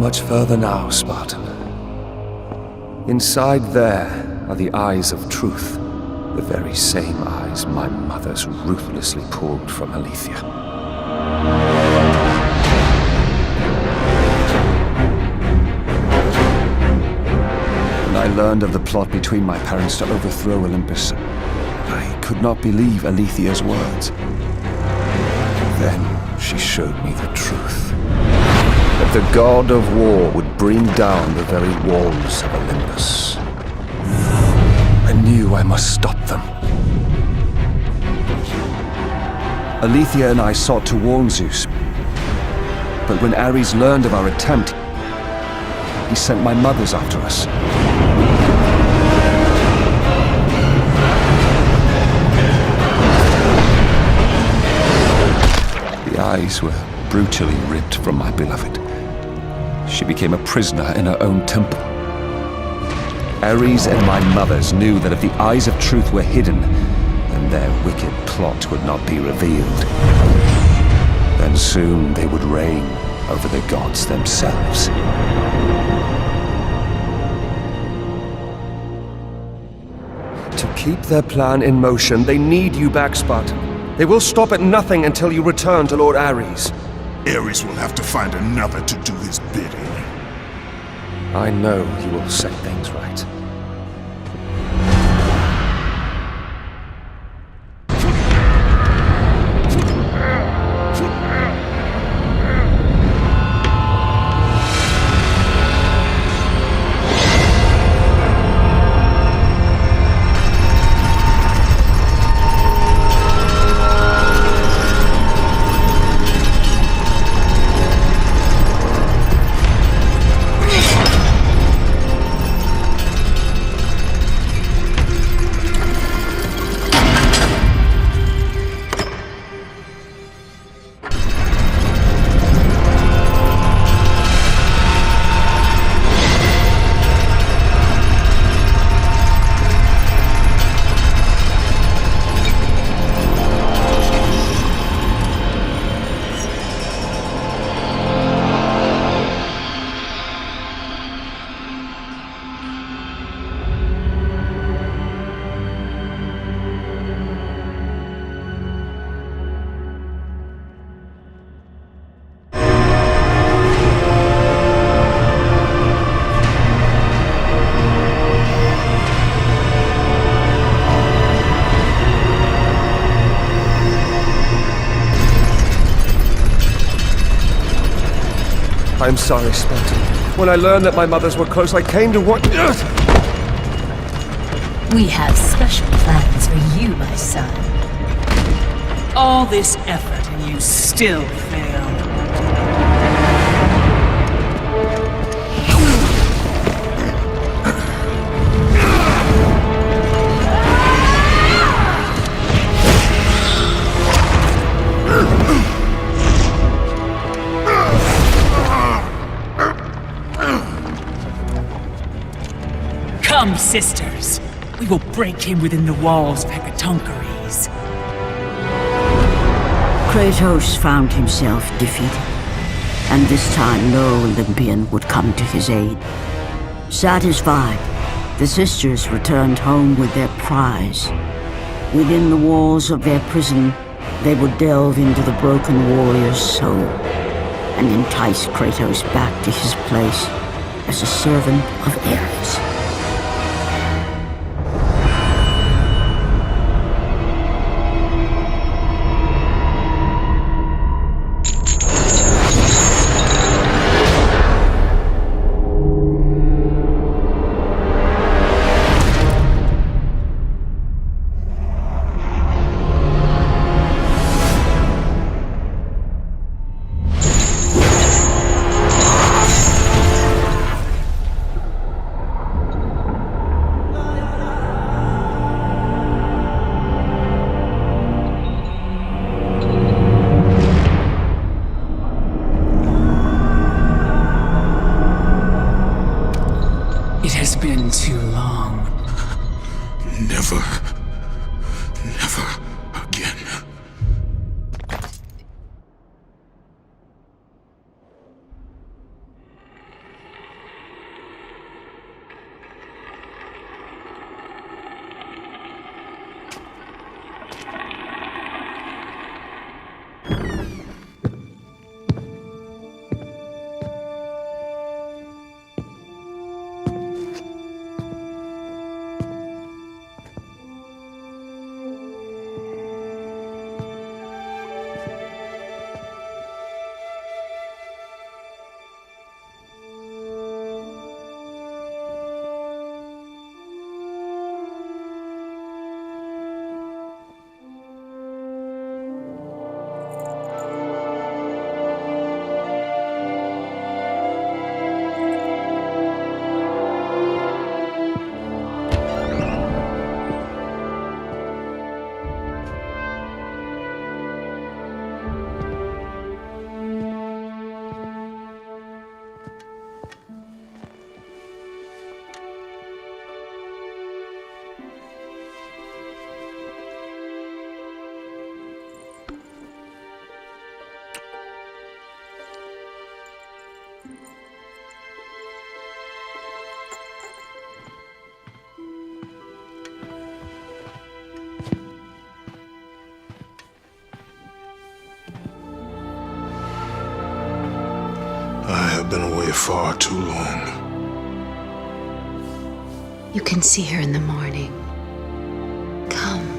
much further now, Spartan. Inside there are the eyes of truth, the very same eyes my mothers ruthlessly pulled from Aletheia. When I learned of the plot between my parents to overthrow Olympus, I could not believe Aletheia's words. Then she showed me the truth. That the god of war would bring down the very walls of Olympus. I knew I must stop them. Aletheia and I sought to warn Zeus, but when Ares learned of our attempt, he sent my mothers after us. The eyes were brutally ripped from my beloved. She became a prisoner in her own temple. Ares and my mothers knew that if the eyes of truth were hidden, then their wicked plot would not be revealed. Then soon they would reign over the gods themselves. To keep their plan in motion, they need you back, Spartan. They will stop at nothing until you return to Lord Ares. Ares will have to find another to do his bidding. I know you will set things right. I'm sorry, Spartan. When I learned that my mothers were close, I came to what... We have special plans for you, my son. All this effort and you still failed. Come, sisters. We will break him within the walls of Hecatoncheires. Kratos found himself defeated, and this time no Olympian would come to his aid. Satisfied, the sisters returned home with their prize. Within the walls of their prison, they would delve into the broken warrior's soul and entice Kratos back to his place as a servant of Ares. I've been away far too long. You can see her in the morning. Come.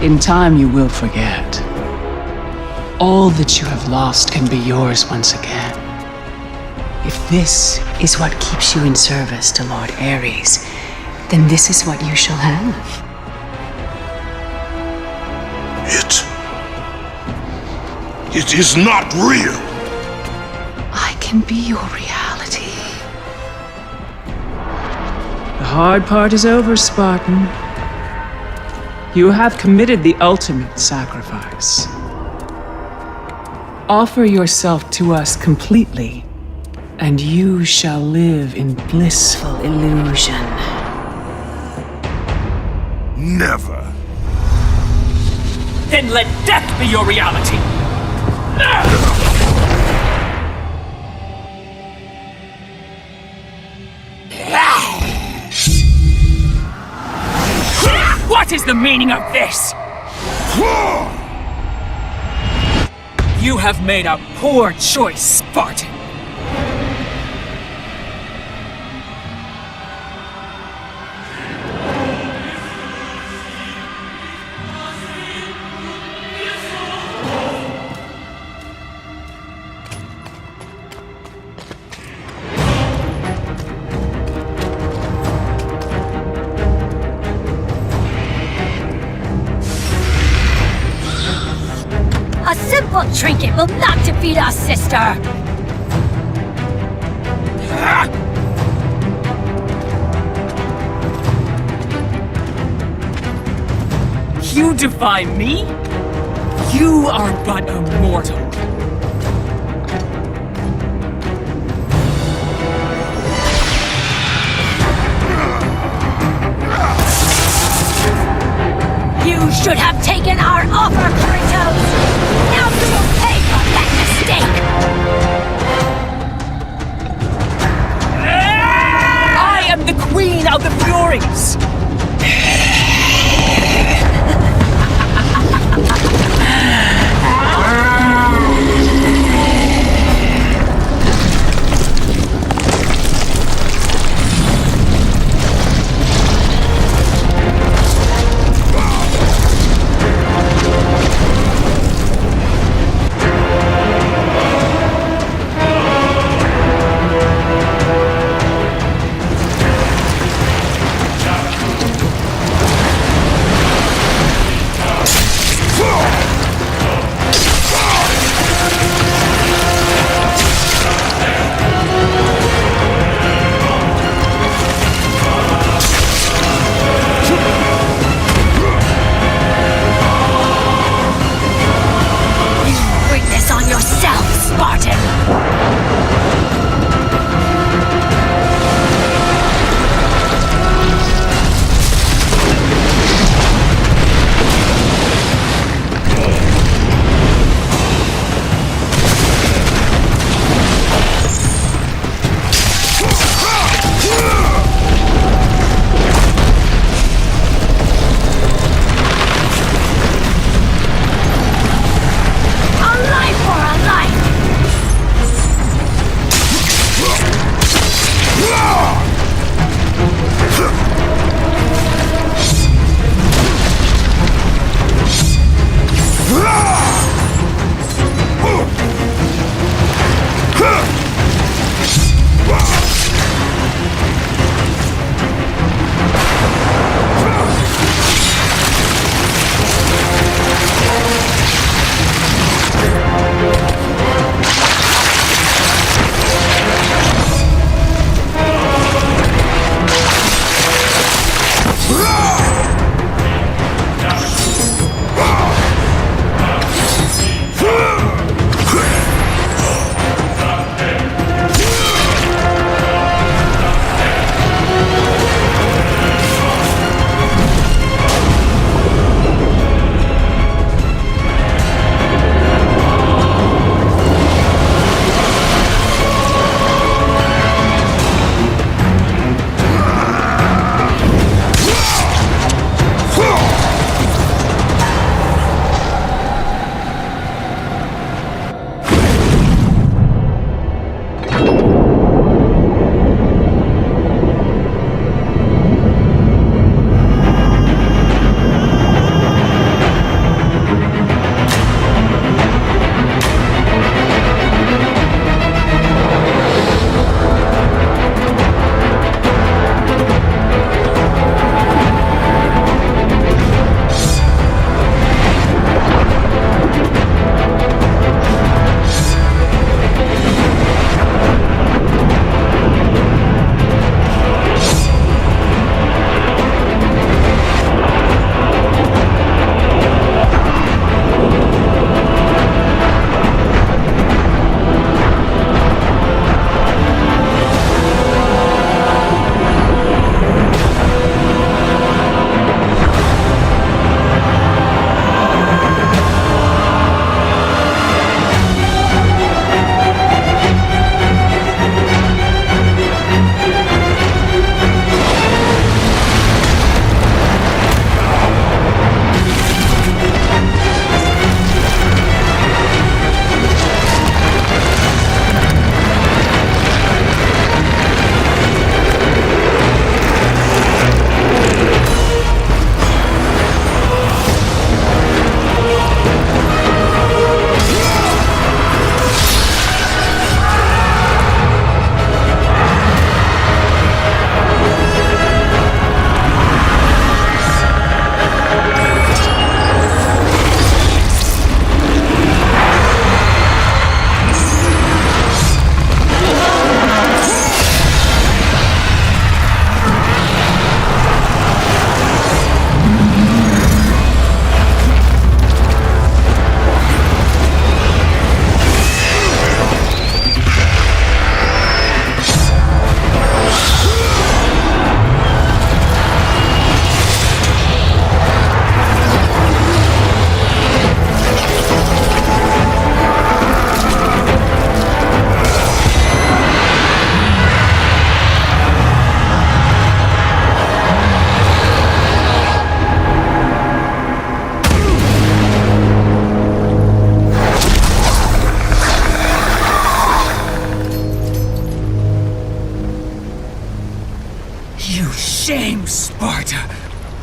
In time, you will forget. All that you have lost can be yours once again. If this is what keeps you in service to Lord Ares, then this is what you shall have. It is not real. I can be your reality. The hard part is over, Spartan. You have committed the ultimate sacrifice. Offer yourself to us completely, and you shall live in blissful illusion. Never. Then let death be your reality! What is the meaning of this? You have made a poor choice, Spartan. A simple trinket will not defeat us, sister! You defy me? You are but a mortal. You should have taken our offer, Kratos! Now you will pay for that mistake! I am the Queen of the Furies!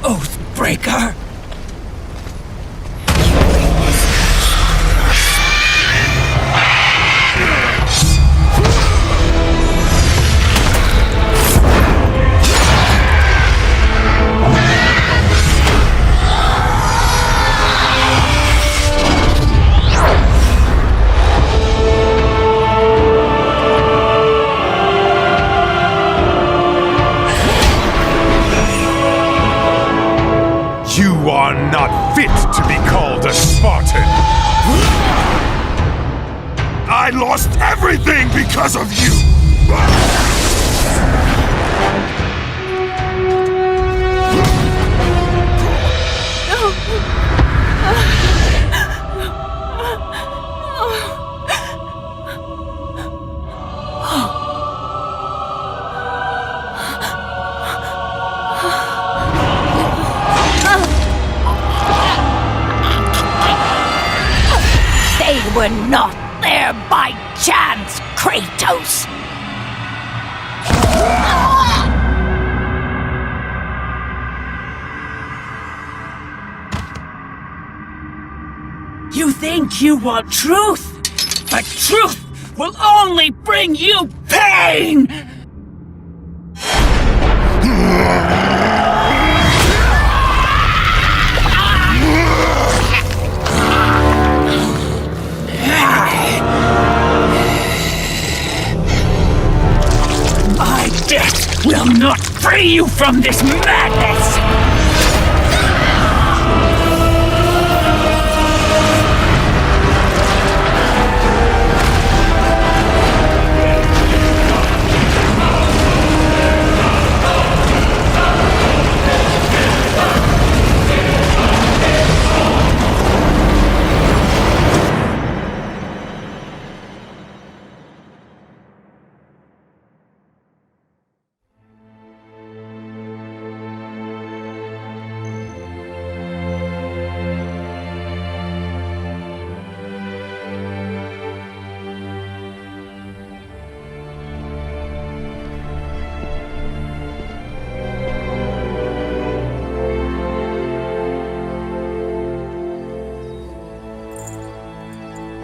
Oathbreaker! You are not fit to be called a Spartan! I lost everything because of you! They were not there by chance, Kratos! You think you want truth, but truth will only bring you pain! My death will not free you from this madness!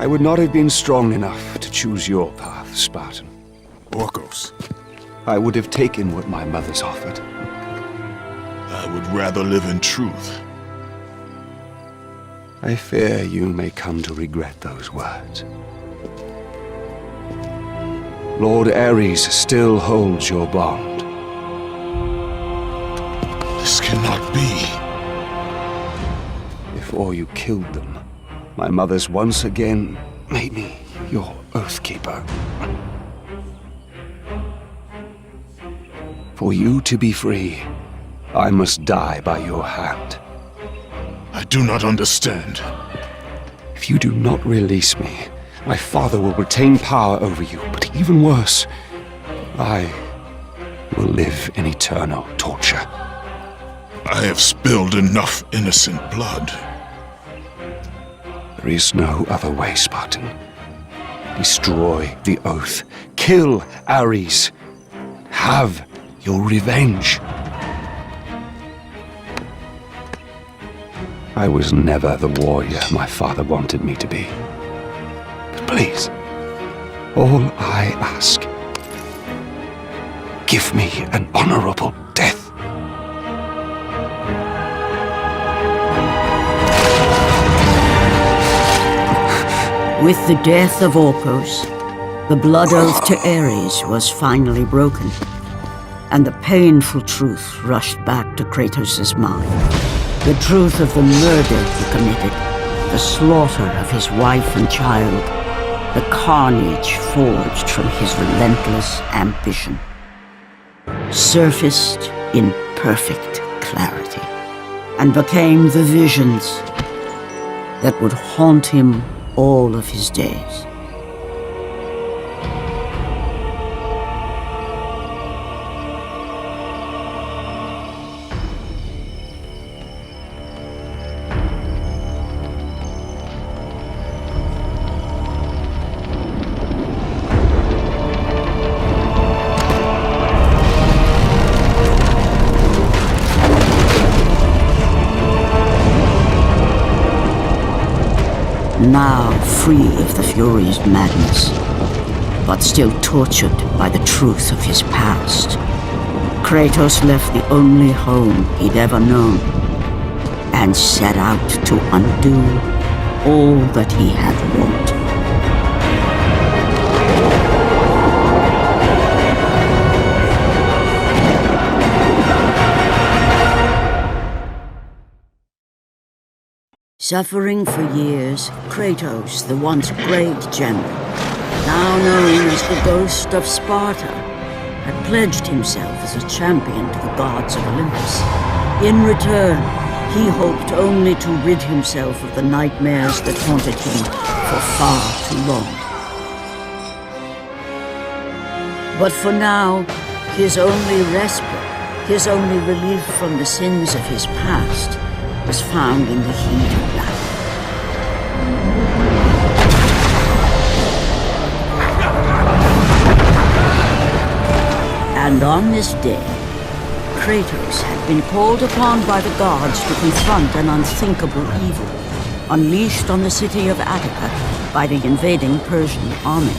I would not have been strong enough to choose your path, Spartan. Orcos, I would have taken what my mothers offered. I would rather live in truth. I fear you may come to regret those words. Lord Ares still holds your bond. This cannot be. Before you killed them, my mothers once again made me your Oathkeeper. For you to be free, I must die by your hand. I do not understand. If you do not release me, my father will retain power over you, but even worse, I will live in eternal torture. I have spilled enough innocent blood. There is no other way, Spartan. Destroy the Oath. Kill Ares. Have your revenge. I was never the warrior my father wanted me to be. But please, all I ask, give me an honorable death. With the death of Orcos, the blood oath to Ares was finally broken, and the painful truth rushed back to Kratos' mind. The truth of the murder he committed, the slaughter of his wife and child, the carnage forged from his relentless ambition, surfaced in perfect clarity, and became the visions that would haunt him all of his days. now free of the Fury's madness, but still tortured by the truth of his past. Kratos left the only home he'd ever known and set out to undo all that he had wrought. Suffering for years, Kratos, the once great general, now known as the Ghost of Sparta, had pledged himself as a champion to the gods of Olympus. In return, he hoped only to rid himself of the nightmares that haunted him for far too long. But for now, his only respite, his only relief from the sins of his past, was found in the heat of battle. And on this day, Kratos had been called upon by the gods to confront an unthinkable evil, unleashed on the city of Attica by the invading Persian army.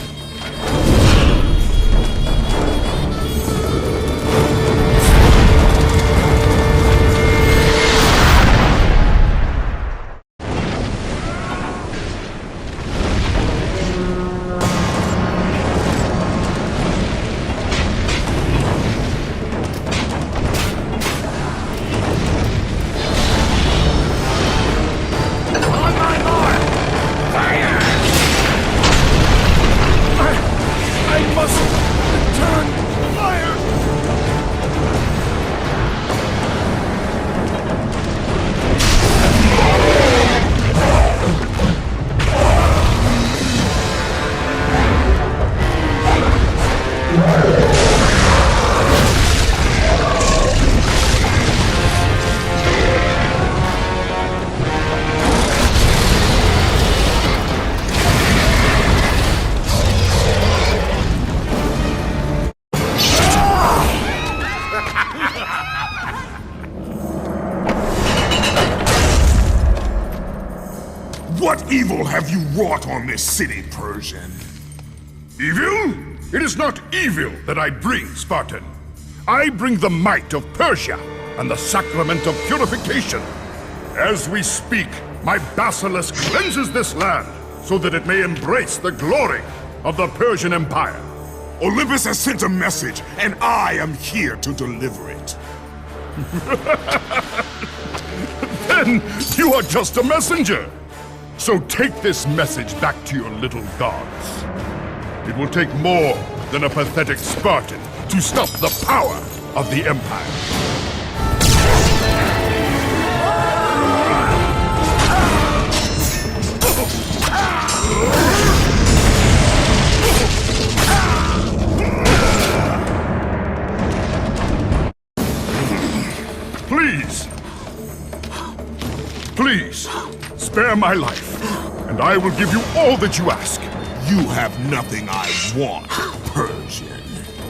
What evil have you wrought on this city, Persian? Evil? It is not evil that I bring, Spartan. I bring the might of Persia and the sacrament of purification. As we speak, my basilisk cleanses this land so that it may embrace the glory of the Persian Empire. Olympus has sent a message, and I am here to deliver it. Then you are just a messenger. So take this message back to your little gods. It will take more than a pathetic Spartan to stop the power of the Empire. Please, spare my life, and I will give you all that you ask. You have nothing I want, Persian.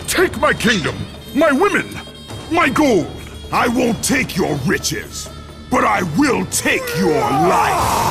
Take my kingdom, my women, my gold. I won't take your riches, but I will take your life.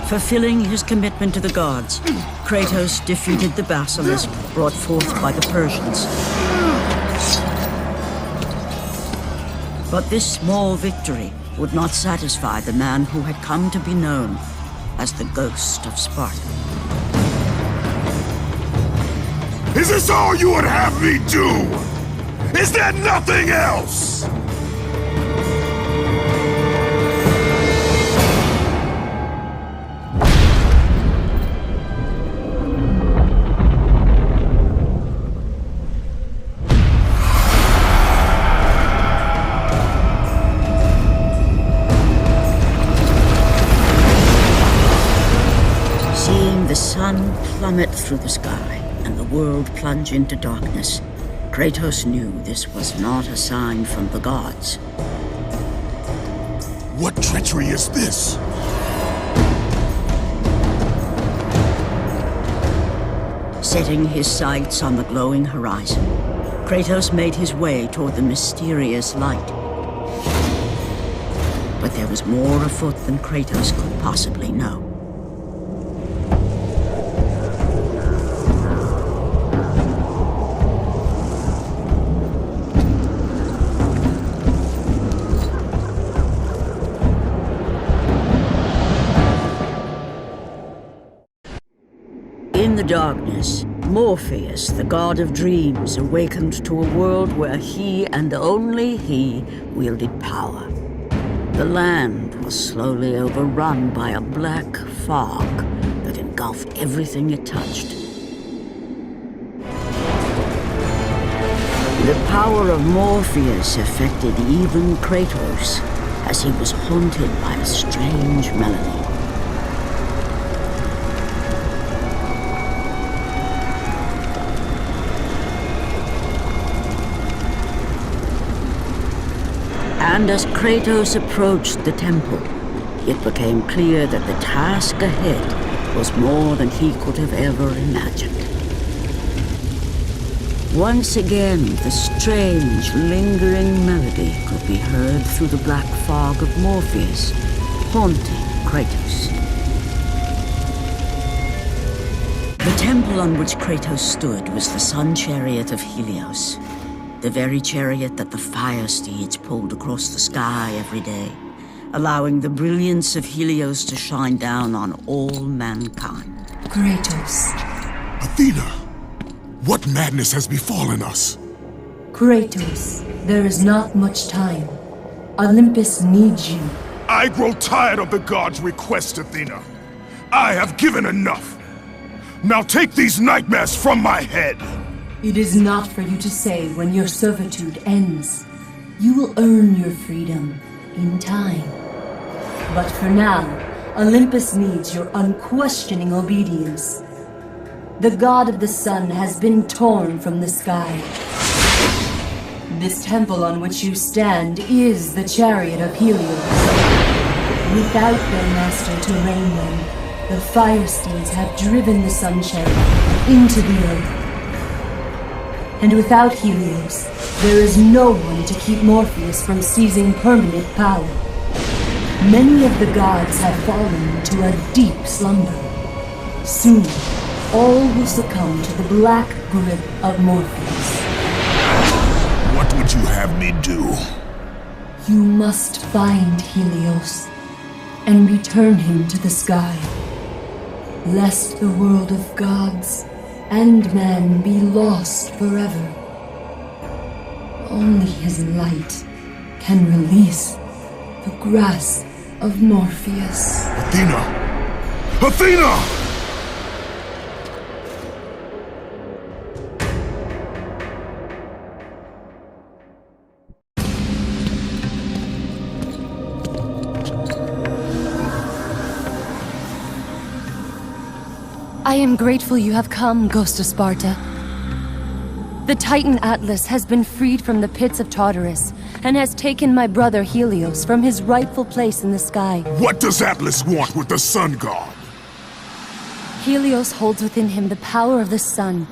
Fulfilling his commitment to the gods, Kratos defeated the basilisk brought forth by the Persians. But this small victory would not satisfy the man who had come to be known as the Ghost of Sparta. Is this all you would have me do? Is there nothing else? Seeing the sun plummet through the sky and the world plunge into darkness, Kratos knew this was not a sign from the gods. What treachery is this? Setting his sights on the glowing horizon, Kratos made his way toward the mysterious light. But there was more afoot than Kratos could possibly know. In the darkness, Morpheus, the god of dreams, awakened to a world where he and only he wielded power. The land was slowly overrun by a black fog that engulfed everything it touched. The power of Morpheus affected even Kratos, as he was haunted by a strange melody. And as Kratos approached the temple, it became clear that the task ahead was more than he could have ever imagined. Once again, the strange, lingering melody could be heard through the black fog of Morpheus, haunting Kratos. The temple on which Kratos stood was the sun chariot of Helios, the very chariot that the fire steeds pulled across the sky every day, allowing the brilliance of Helios to shine down on all mankind. Kratos. Athena, what madness has befallen us? Kratos, there is not much time. Olympus needs you. I grow tired of the gods' requests, Athena. I have given enough. Now take these nightmares from my head. It is not for you to say when your servitude ends. You will earn your freedom in time. But for now, Olympus needs your unquestioning obedience. The god of the sun has been torn from the sky. This temple on which you stand is the chariot of Helios. Without their master to reign them, the fire steeds have driven the sun chariot into the earth. And without Helios, there is no one to keep Morpheus from seizing permanent power. Many of the gods have fallen to a deep slumber. Soon, all will succumb to the black grip of Morpheus. What would you have me do? You must find Helios and return him to the sky, lest the world of gods and man be lost forever. Only his light can release the grasp of Morpheus. Athena! Athena! I am grateful you have come, Ghost of Sparta. The Titan Atlas has been freed from the pits of Tartarus, and has taken my brother Helios from his rightful place in the sky. What does Atlas want with the sun god? Helios holds within him the power of the sun,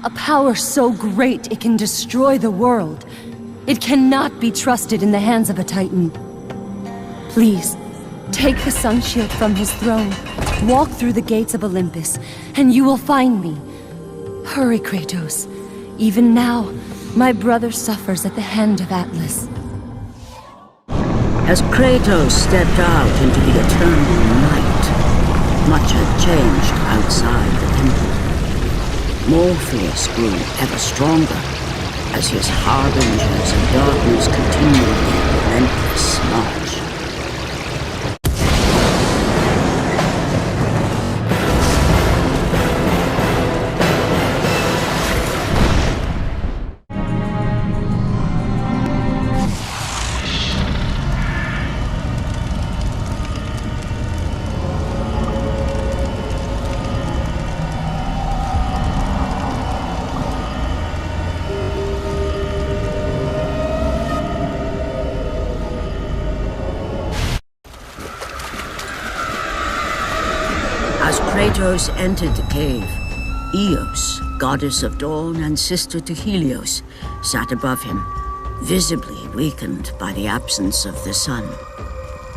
a power so great it can destroy the world. It cannot be trusted in the hands of a Titan. Please, take the sun shield from his throne, walk through the gates of Olympus, and you will find me. Hurry, Kratos. Even now, my brother suffers at the hand of Atlas. As Kratos stepped out into the eternal night, much had changed outside the temple. Morpheus grew ever stronger as his harbingers of darkness continued their relentless march. As Kratos entered the cave, Eos, goddess of dawn and sister to Helios, sat above him, visibly weakened by the absence of the sun.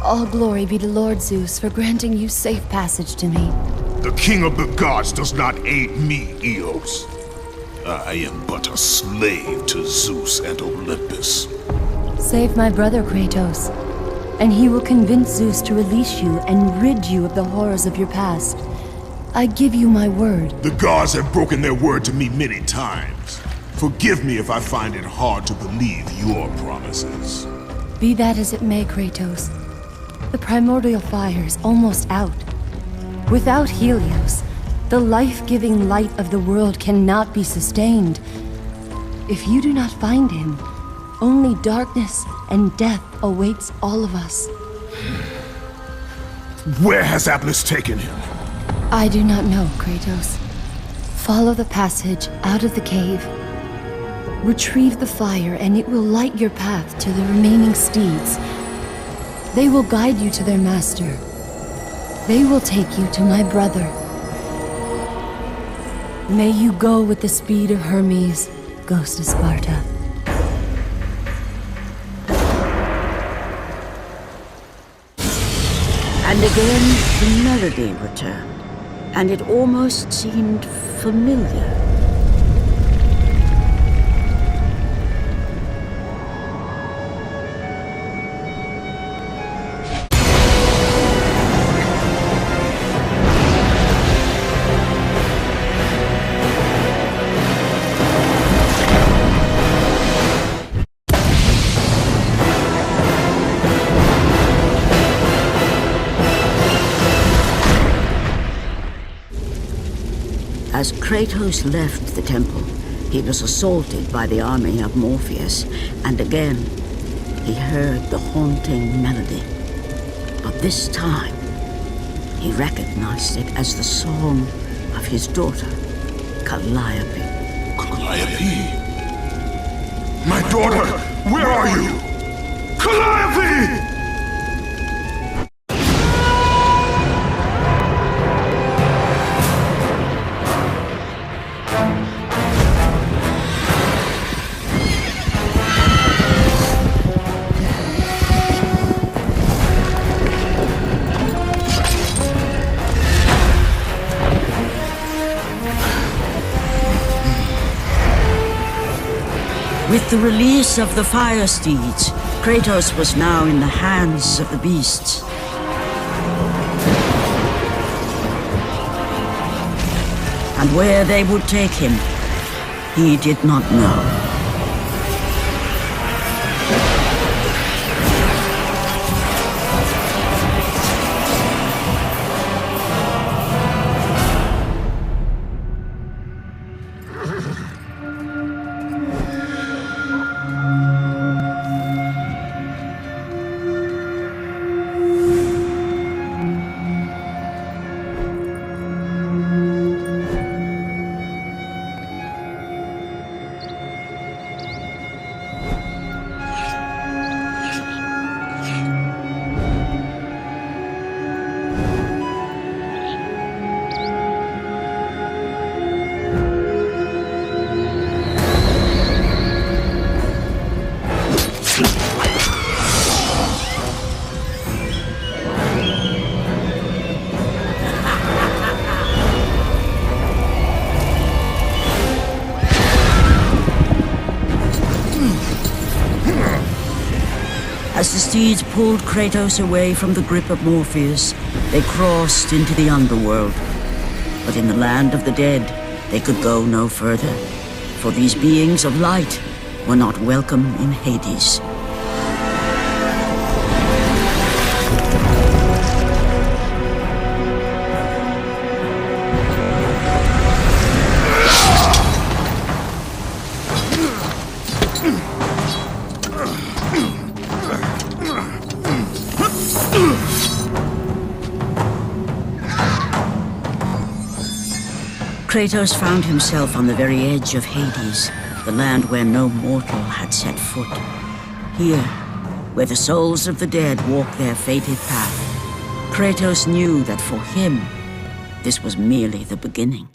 All glory be to Lord Zeus for granting you safe passage to me. The king of the gods does not aid me, Eos. I am but a slave to Zeus and Olympus. Save my brother Kratos, and he will convince Zeus to release you and rid you of the horrors of your past. I give you my word. The gods have broken their word to me many times. Forgive me if I find it hard to believe your promises. Be that as it may, Kratos. The primordial fire is almost out. Without Helios, the life-giving light of the world cannot be sustained. If you do not find him, only darkness and death awaits all of us. Where has Atlas taken him? I do not know, Kratos. Follow the passage out of the cave. Retrieve the fire and it will light your path to the remaining steeds. They will guide you to their master. They will take you to my brother. May you go with the speed of Hermes, Ghost of Sparta. And again, the melody returned, and it almost seemed familiar. As Kratos left the temple, he was assaulted by the army of Morpheus, and again, he heard the haunting melody. But this time, he recognized it as the song of his daughter, Calliope. Calliope? My daughter, where are you? Calliope! With the release of the fire steeds, Kratos was now in the hands of the beasts. And where they would take him, he did not know. As the steeds pulled Kratos away from the grip of Morpheus, they crossed into the underworld. But in the land of the dead, they could go no further, for these beings of light were not welcome in Hades. Kratos found himself on the very edge of Hades, the land where no mortal had set foot. Here, where the souls of the dead walk their fated path, Kratos knew that for him, this was merely the beginning.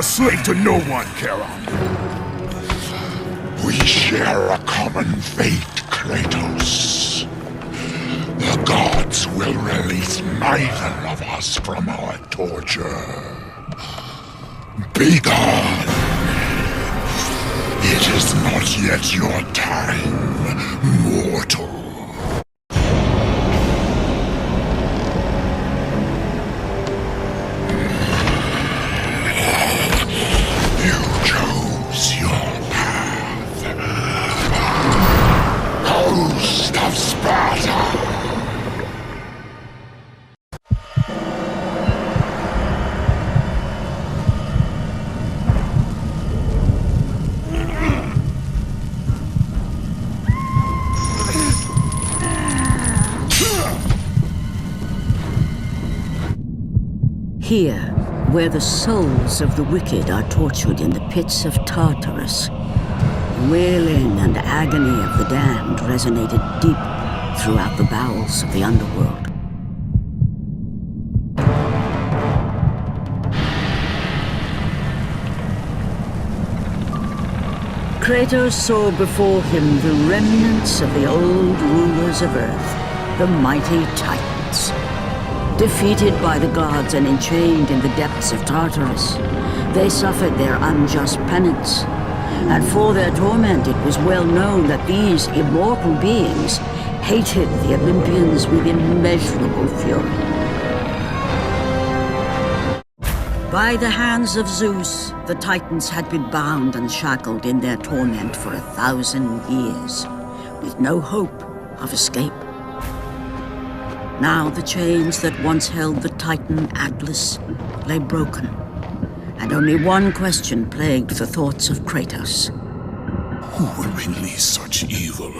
Slave to no one, Charon. We share a common fate, Kratos. The gods will release neither of us from our torture. Be gone! It is not yet your time, mortal. Here, where the souls of the wicked are tortured in the pits of Tartarus, the wailing and agony of the damned resonated deep throughout the bowels of the underworld. Kratos saw before him the remnants of the old rulers of Earth, the mighty Titans. Defeated by the gods and enchained in the depths of Tartarus, they suffered their unjust penance. And for their torment, it was well known that these immortal beings hated the Olympians with immeasurable fury. By the hands of Zeus, the Titans had been bound and shackled in their torment for 1,000 years, with no hope of escape. Now the chains that once held the Titan Atlas lay broken, and only one question plagued the thoughts of Kratos. Who will release such evil?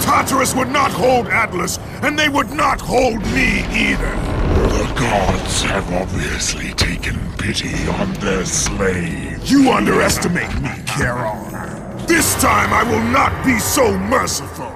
Tartarus would not hold Atlas, and they would not hold me either. The gods have obviously taken pity on their slaves. You underestimate me, Charon. This time I will not be so merciful.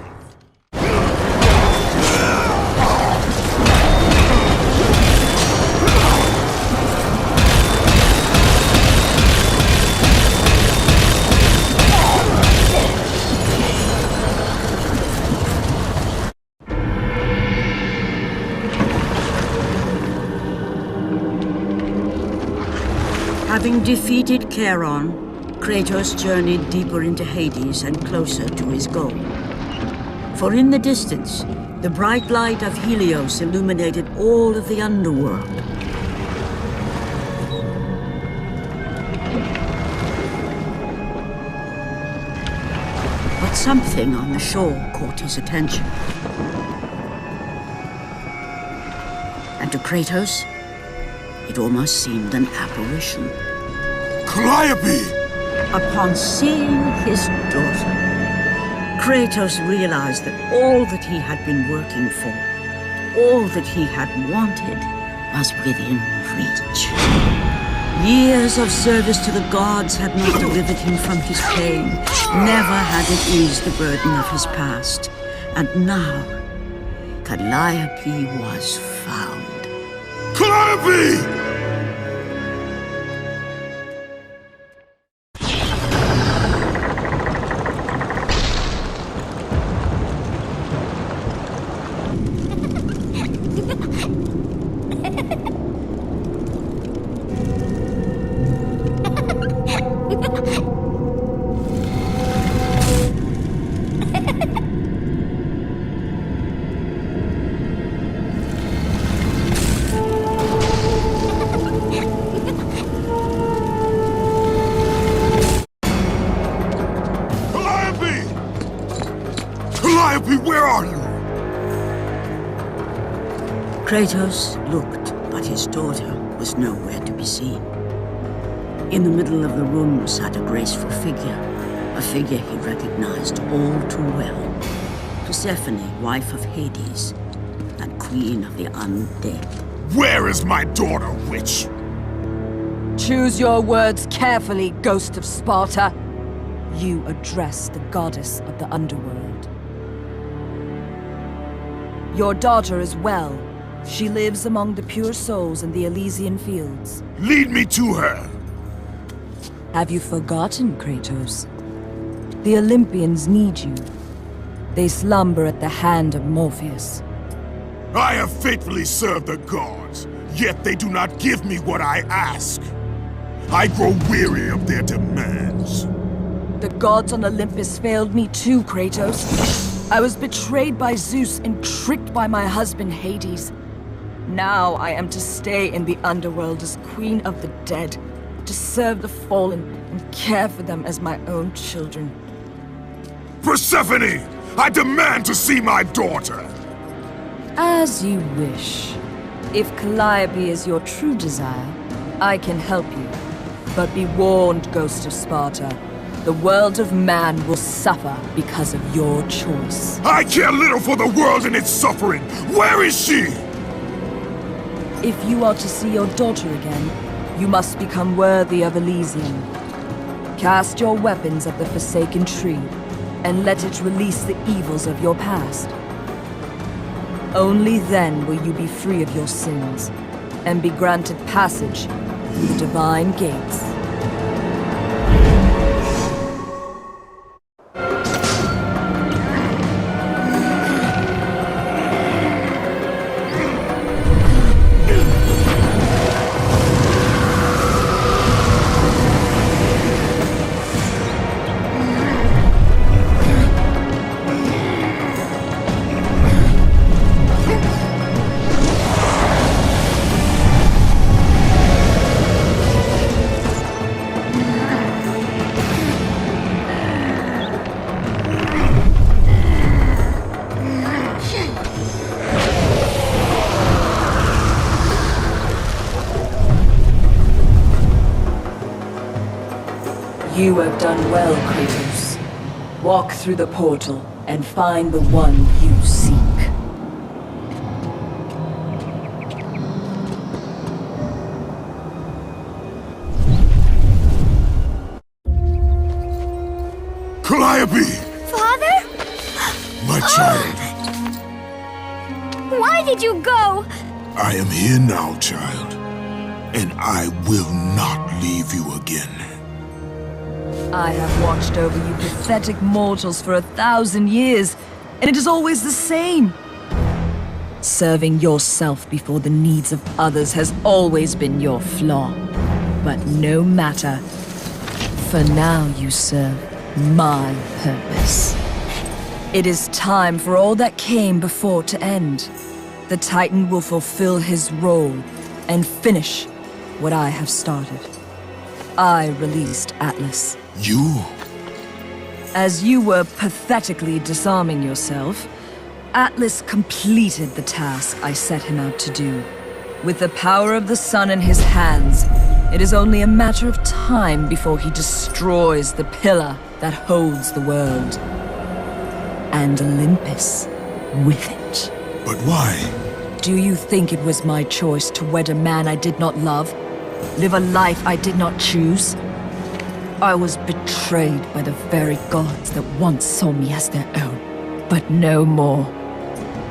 Having defeated Charon, Kratos journeyed deeper into Hades and closer to his goal. For in the distance, the bright light of Helios illuminated all of the underworld. But something on the shore caught his attention. And to Kratos, it almost seemed an apparition. Calliope! Upon seeing his daughter, Kratos realized that all that he had been working for, all that he had wanted, was within reach. Years of service to the gods had not delivered him from his pain, never had it eased the burden of his past. And now, Calliope was found. Calliope! Calliope, where are you? Kratos looked, but his daughter was nowhere to be seen. In the middle of the room sat a graceful figure, a figure he recognized all too well. Persephone, wife of Hades, and queen of the undead. Where is my daughter, witch? Choose your words carefully, Ghost of Sparta. You address the goddess of the underworld. Your daughter is well. She lives among the pure souls in the Elysian fields. Lead me to her! Have you forgotten, Kratos? The Olympians need you. They slumber at the hand of Morpheus. I have faithfully served the gods, yet they do not give me what I ask. I grow weary of their demands. The gods on Olympus failed me too, Kratos. I was betrayed by Zeus and tricked by my husband Hades. Now I am to stay in the underworld as queen of the dead, to serve the fallen and care for them as my own children. Persephone! I demand to see my daughter! As you wish. If Calliope is your true desire, I can help you. But be warned, Ghost of Sparta. The world of man will suffer because of your choice. I care little for the world and its suffering! Where is she? If you are to see your daughter again, you must become worthy of Elysium. Cast your weapons at the Forsaken Tree, and let it release the evils of your past. Only then will you be free of your sins, and be granted passage through the divine gates. You have done well, Kratos. Walk through the portal and find the one you seek. Calliope! Father? My child. Why did you go? I am here now, child. And I will not leave you again. I have watched over you pathetic mortals for 1,000 years, and it is always the same. Serving yourself before the needs of others has always been your flaw. But no matter. For now you serve my purpose. It is time for all that came before to end. The Titan will fulfill his role and finish what I have started. I released Atlas. You? As you were pathetically disarming yourself, Atlas completed the task I set him out to do. With the power of the sun in his hands, it is only a matter of time before he destroys the pillar that holds the world. And Olympus with it. But why? Do you think it was my choice to wed a man I did not love? Live a life I did not choose? I was betrayed by the very gods that once saw me as their own. But no more.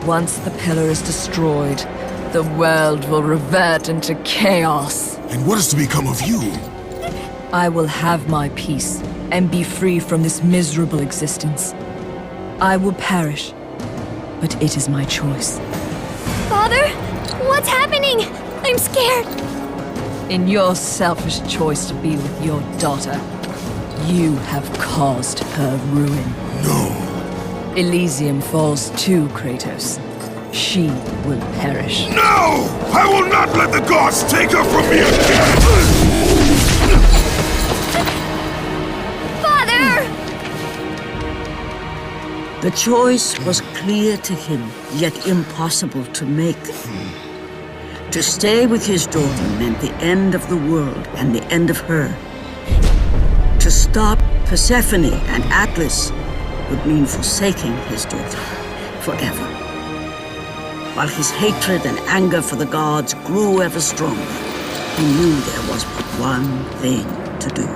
Once the pillar is destroyed, the world will revert into chaos. And what is to become of you? I will have my peace and be free from this miserable existence. I will perish, but it is my choice. Father, what's happening? I'm scared. In your selfish choice to be with your daughter, you have caused her ruin. No. Elysium falls too, Kratos. She will perish. No! I will not let the gods take her from me again! The choice was clear to him, yet impossible to make. To stay with his daughter meant the end of the world and the end of her. To stop Persephone and Atlas would mean forsaking his daughter forever. While his hatred and anger for the gods grew ever stronger, he knew there was but one thing to do.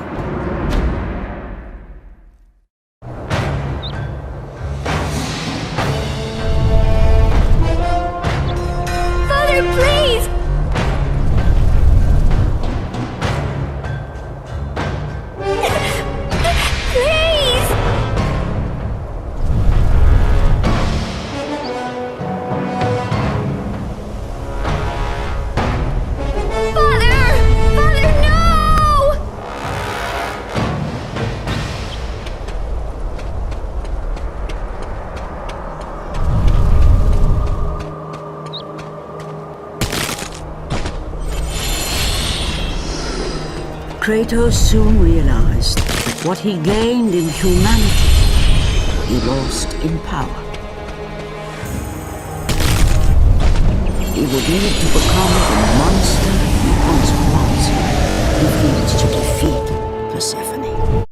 Kratos soon realized that what he gained in humanity, he lost in power. He would need to become the monster he once was if he was to defeat Persephone.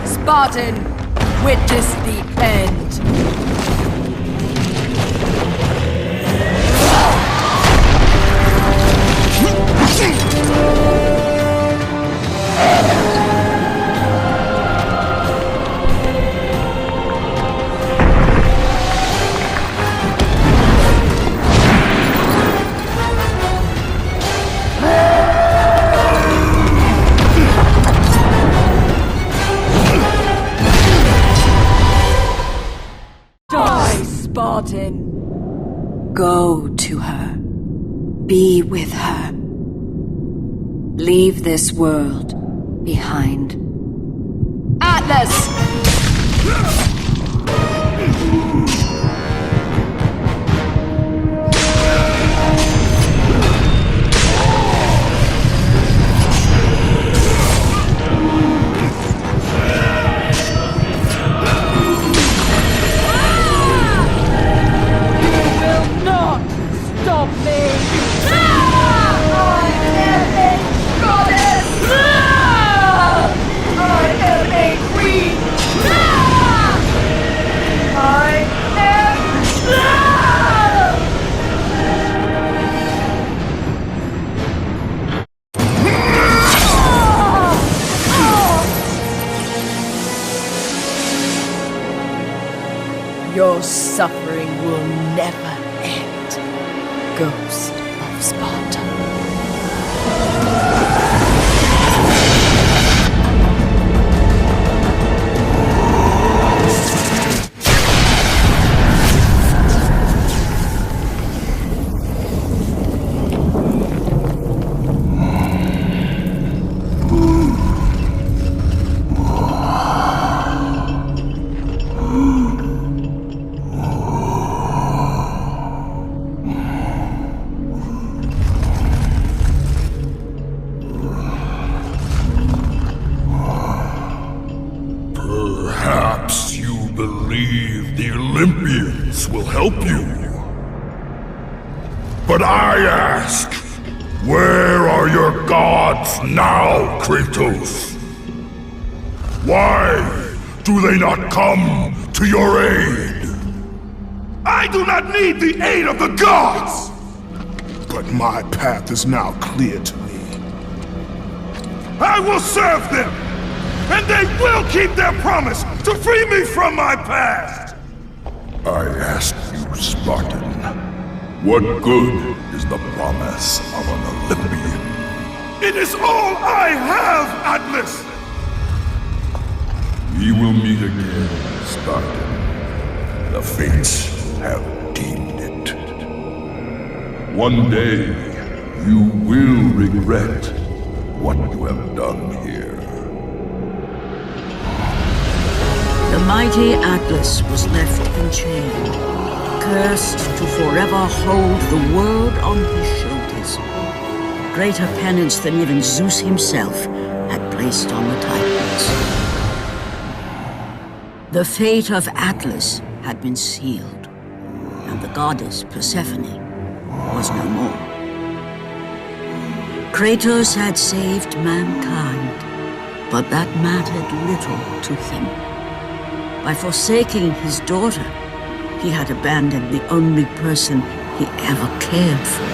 Spartan, witness the end. Die, Spartan! Go to her. Be with her. Leave this world behind. Atlas! Your suffering will never end, Ghost of Sparta. help you. But I ask, where are your gods now, Kratos? Why do they not come to your aid? I do not need the aid of the gods! But my path is now clear to me. I will serve them! And they will keep their promise to free me from my past! I ask you, Spartan, what good is the promise of an Olympian? It is all I have, Atlas! We will meet again, Spartan. The fates have deemed it. One day, you will regret what you have done here. The mighty Atlas was left enchained, cursed to forever hold the world on his shoulders. Greater penance than even Zeus himself had placed on the Titans. The fate of Atlas had been sealed, and the goddess Persephone was no more. Kratos had saved mankind, but that mattered little to him. By forsaking his daughter, he had abandoned the only person he ever cared for.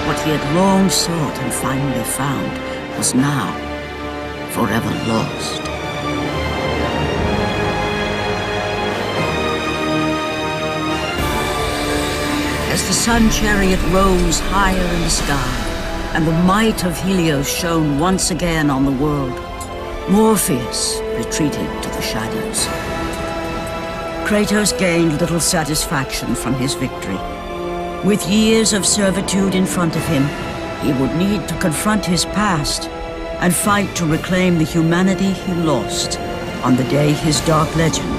What he had long sought and finally found was now forever lost. As the sun chariot rose higher in the sky, and the might of Helios shone once again on the world, Morpheus retreated to the shadows. Kratos gained little satisfaction from his victory. With years of servitude in front of him, he would need to confront his past and fight to reclaim the humanity he lost on the day his dark legend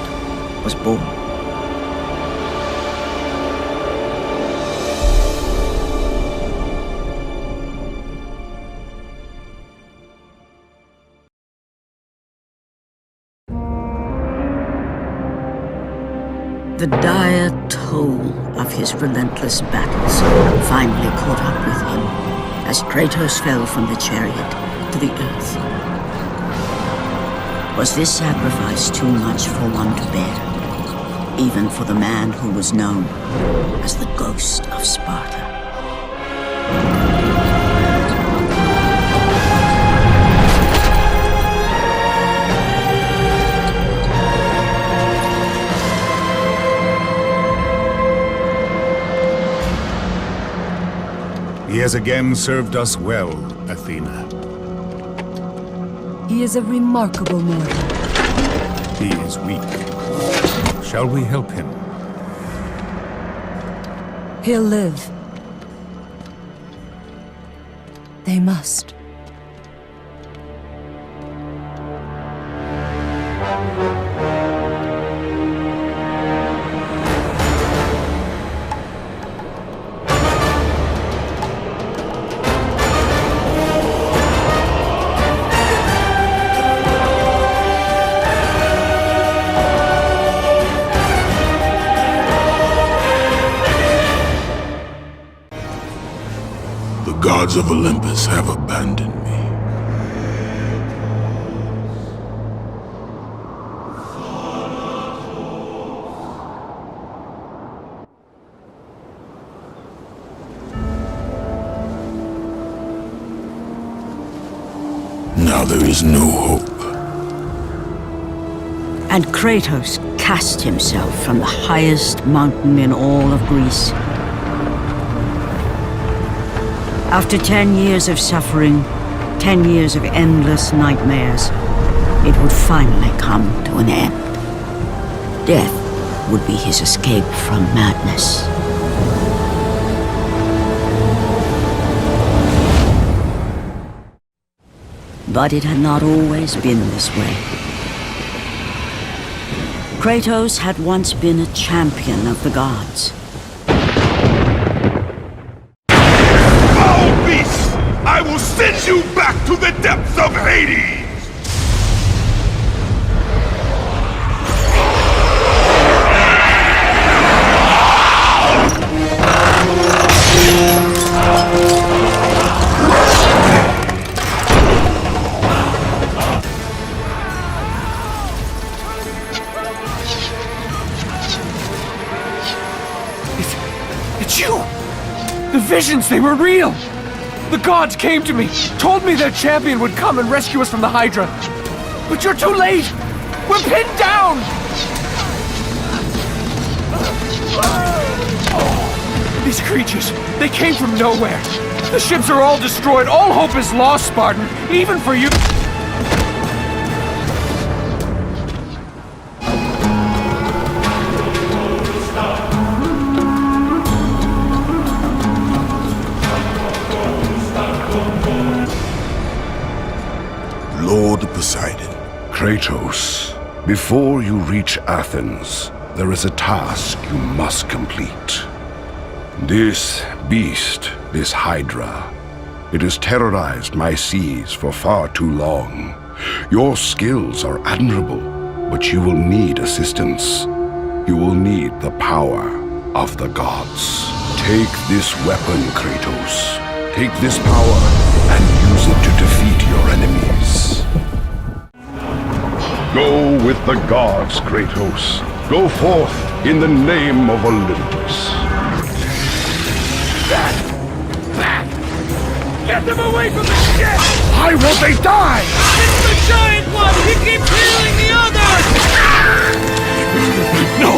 was born. The dire toll of his relentless battles finally caught up with him as Kratos fell from the chariot to the earth. Was this sacrifice too much for one to bear, even for the man who was known as the Ghost of Sparta? He has again served us well, Athena. He is a remarkable mortal. He is weak. Shall we help him? He'll live. They must. The gods of Olympus have abandoned me. Now there is no hope. And Kratos cast himself from the highest mountain in all of Greece. After 10 years of suffering, 10 years of endless nightmares, it would finally come to an end. Death would be his escape from madness. But it had not always been this way. Kratos had once been a champion of the gods. I will send you back to the depths of Hades! It's you! The visions, they were real! The gods came to me, told me their champion would come and rescue us from the Hydra. But you're too late! We're pinned down! These creatures, they came from nowhere. The ships are all destroyed. All hope is lost, Spartan. Even for you. Lord Poseidon. Kratos, before you reach Athens, there is a task you must complete. This beast, this Hydra, it has terrorized my seas for far too long. Your skills are admirable, but you will need assistance. You will need the power of the gods. Take this weapon, Kratos. Take this power and use it to defeat your enemies. Go with the gods, Kratos. Go forth in the name of Olympus. Get them away from the ship! Why won't they die? It's the giant one! He keeps healing the others! No,